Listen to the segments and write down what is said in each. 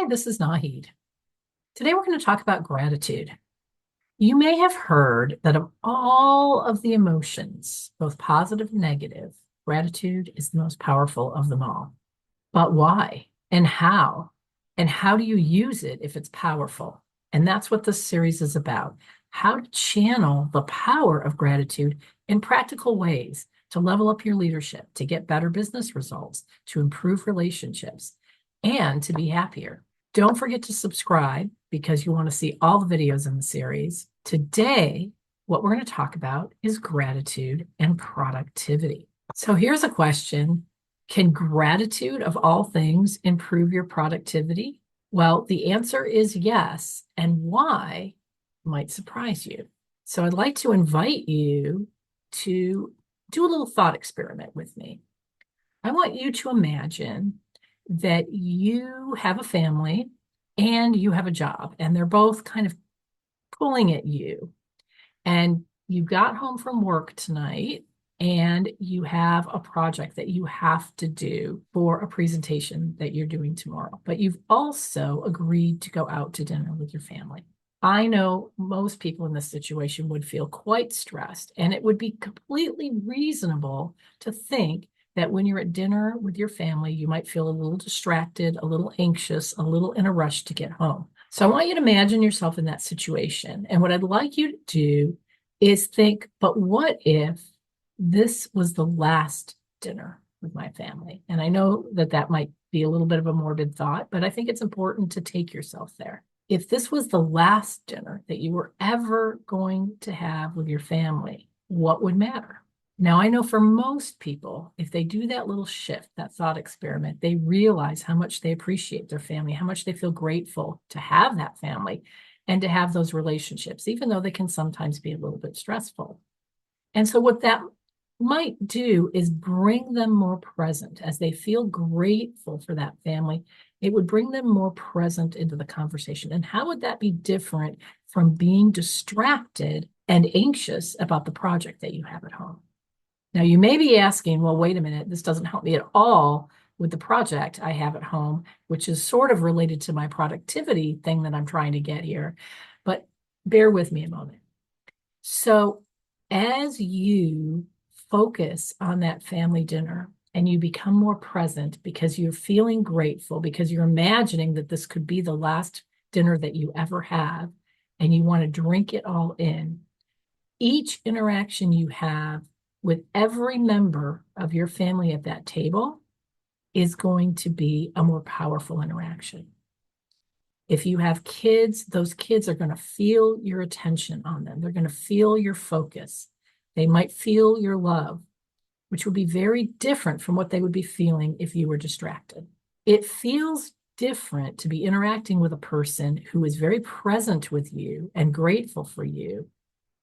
Hi, this is Nahid. Today we're going to talk about gratitude. You may have heard that of all of the emotions, both positive and negative, gratitude is the most powerful of them all. But why and how? And how do you use it if it's powerful? And that's what this series is about. How to channel the power of gratitude in practical ways to level up your leadership, to get better business results, to improve relationships, and to be happier. Don't forget to subscribe because you want to see all the videos in the series. Today, what we're going to talk about is gratitude and productivity. So here's a question. Can gratitude of all things improve your productivity? Well, the answer is yes, and why might surprise you. So I'd like to invite you to do a little thought experiment with me. I want you to imagine that you have a family and you have a job, and they're both kind of pulling at you. And you got home from work tonight and you have a project that you have to do for a presentation that you're doing tomorrow, but you've also agreed to go out to dinner with your family. I know most people in this situation would feel quite stressed, and it would be completely reasonable to think that when you're at dinner with your family, you might feel a little distracted, a little anxious, a little in a rush to get home. So I want you to imagine yourself in that situation. And what I'd like you to do is think, but what if this was the last dinner with my family? And I know that that might be a little bit of a morbid thought, but I think it's important to take yourself there. If this was the last dinner that you were ever going to have with your family, what would matter? Now, I know for most people, if they do that little shift, that thought experiment, they realize how much they appreciate their family, how much they feel grateful to have that family and to have those relationships, even though they can sometimes be a little bit stressful. And so what that might do is bring them more present as they feel grateful for that family. It would bring them more present into the conversation. And how would that be different from being distracted and anxious about the project that you have at home? Now, you may be asking, well, wait a minute, this doesn't help me at all with the project I have at home, which is sort of related to my productivity thing that I'm trying to get here. But bear with me a moment. So, as you focus on that family dinner and you become more present because you're feeling grateful, because you're imagining that this could be the last dinner that you ever have, and you want to drink it all in, each interaction you have with every member of your family at that table is going to be a more powerful interaction. If you have kids, those kids are going to feel your attention on them. They're going to feel your focus. They might feel your love, which will be very different from what they would be feeling if you were distracted. It feels different to be interacting with a person who is very present with you and grateful for you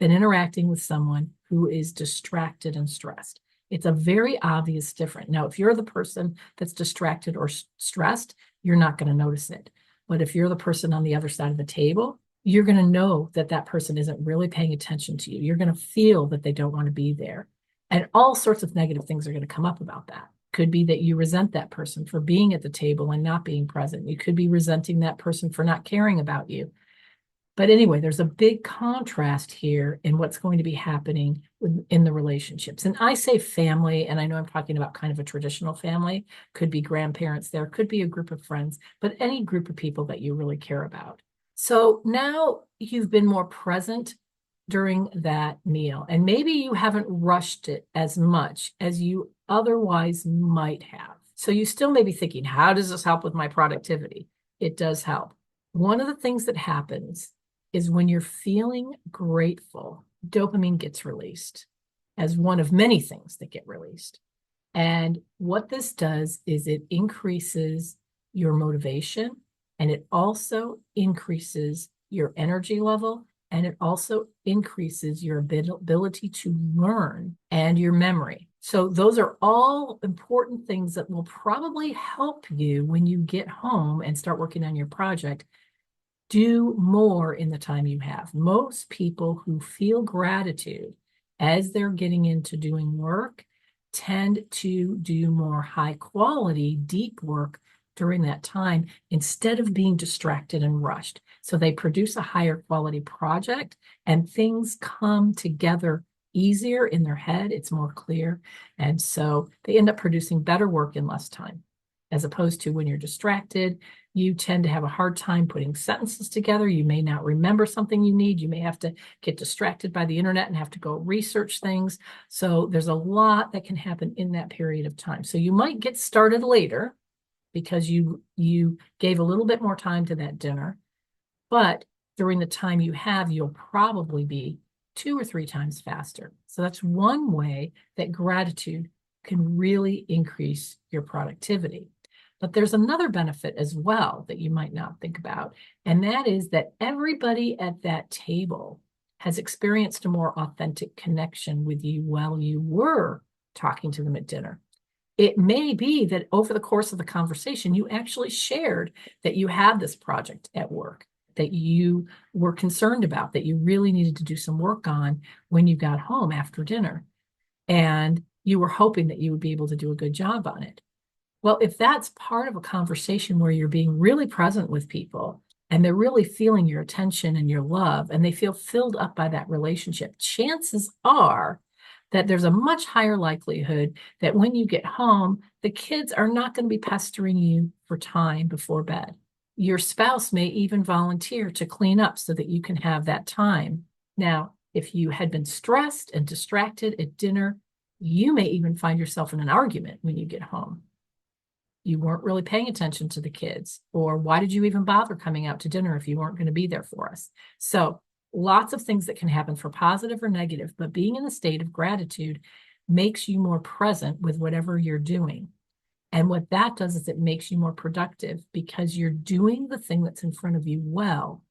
than interacting with someone who is distracted and stressed. It's a very obvious difference. Now, if you're the person that's distracted or stressed, you're not going to notice it. But if you're the person on the other side of the table, you're going to know that that person isn't really paying attention to you. You're going to feel that they don't want to be there. And all sorts of negative things are going to come up about that. Could be that you resent that person for being at the table and not being present. You could be resenting that person for not caring about you. But anyway, there's a big contrast here in what's going to be happening in the relationships. And I say family, and I know I'm talking about kind of a traditional family, could be grandparents there, could be a group of friends, but any group of people that you really care about. So now you've been more present during that meal, and maybe you haven't rushed it as much as you otherwise might have. So you still may be thinking, how does this help with my productivity? It does help. One of the things that happens is when you're feeling grateful, dopamine gets released as one of many things that get released. And what this does is it increases your motivation, and it also increases your energy level, and it also increases your ability to learn and your memory. So those are all important things that will probably help you when you get home and start working on your project. Do more in the time you have. Most people who feel gratitude as they're getting into doing work tend to do more high quality, deep work during that time instead of being distracted and rushed. So they produce a higher quality project and things come together easier in their head. It's more clear. And so they end up producing better work in less time, as opposed to when you're distracted, you tend to have a hard time putting sentences together. You may not remember something you need. You may have to get distracted by the internet and have to go research things. So there's a lot that can happen in that period of time. So you might get started later because you gave a little bit more time to that dinner, but during the time you have, you'll probably be 2 or 3 times faster. So that's one way that gratitude can really increase your productivity. But there's another benefit as well that you might not think about, and that is that everybody at that table has experienced a more authentic connection with you while you were talking to them at dinner. It may be that over the course of the conversation, you actually shared that you had this project at work that you were concerned about, that you really needed to do some work on when you got home after dinner. And you were hoping that you would be able to do a good job on it. Well, if that's part of a conversation where you're being really present with people and they're really feeling your attention and your love, and they feel filled up by that relationship, chances are that there's a much higher likelihood that when you get home, the kids are not going to be pestering you for time before bed. Your spouse may even volunteer to clean up so that you can have that time. Now, if you had been stressed and distracted at dinner, you may even find yourself in an argument when you get home. You weren't really paying attention to the kids, or why did you even bother coming out to dinner if you weren't going to be there for us? So lots of things that can happen for positive or negative, but being in a state of gratitude makes you more present with whatever you're doing. And what that does is it makes you more productive because you're doing the thing that's in front of you well.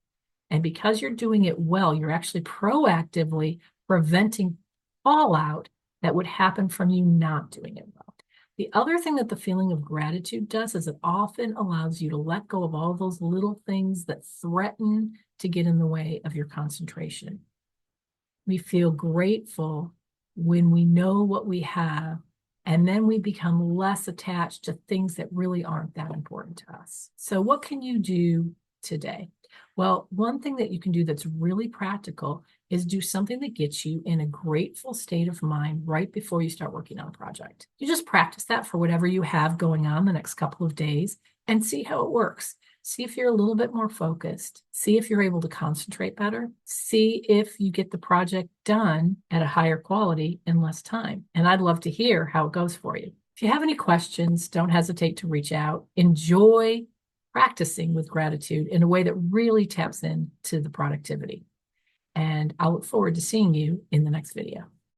And because you're doing it well, you're actually proactively preventing fallout that would happen from you not doing it well. The other thing that the feeling of gratitude does is it often allows you to let go of all those little things that threaten to get in the way of your concentration. We feel grateful when we know what we have, and then we become less attached to things that really aren't that important to us. So what can you do today? Well, one thing that you can do that's really practical is do something that gets you in a grateful state of mind right before you start working on a project. You just practice that for whatever you have going on the next couple of days and see how it works. See if you're a little bit more focused. See if you're able to concentrate better. See if you get the project done at a higher quality in less time. And I'd love to hear how it goes for you. If you have any questions, don't hesitate to reach out. Enjoy practicing with gratitude in a way that really taps into the productivity. And I'll look forward to seeing you in the next video.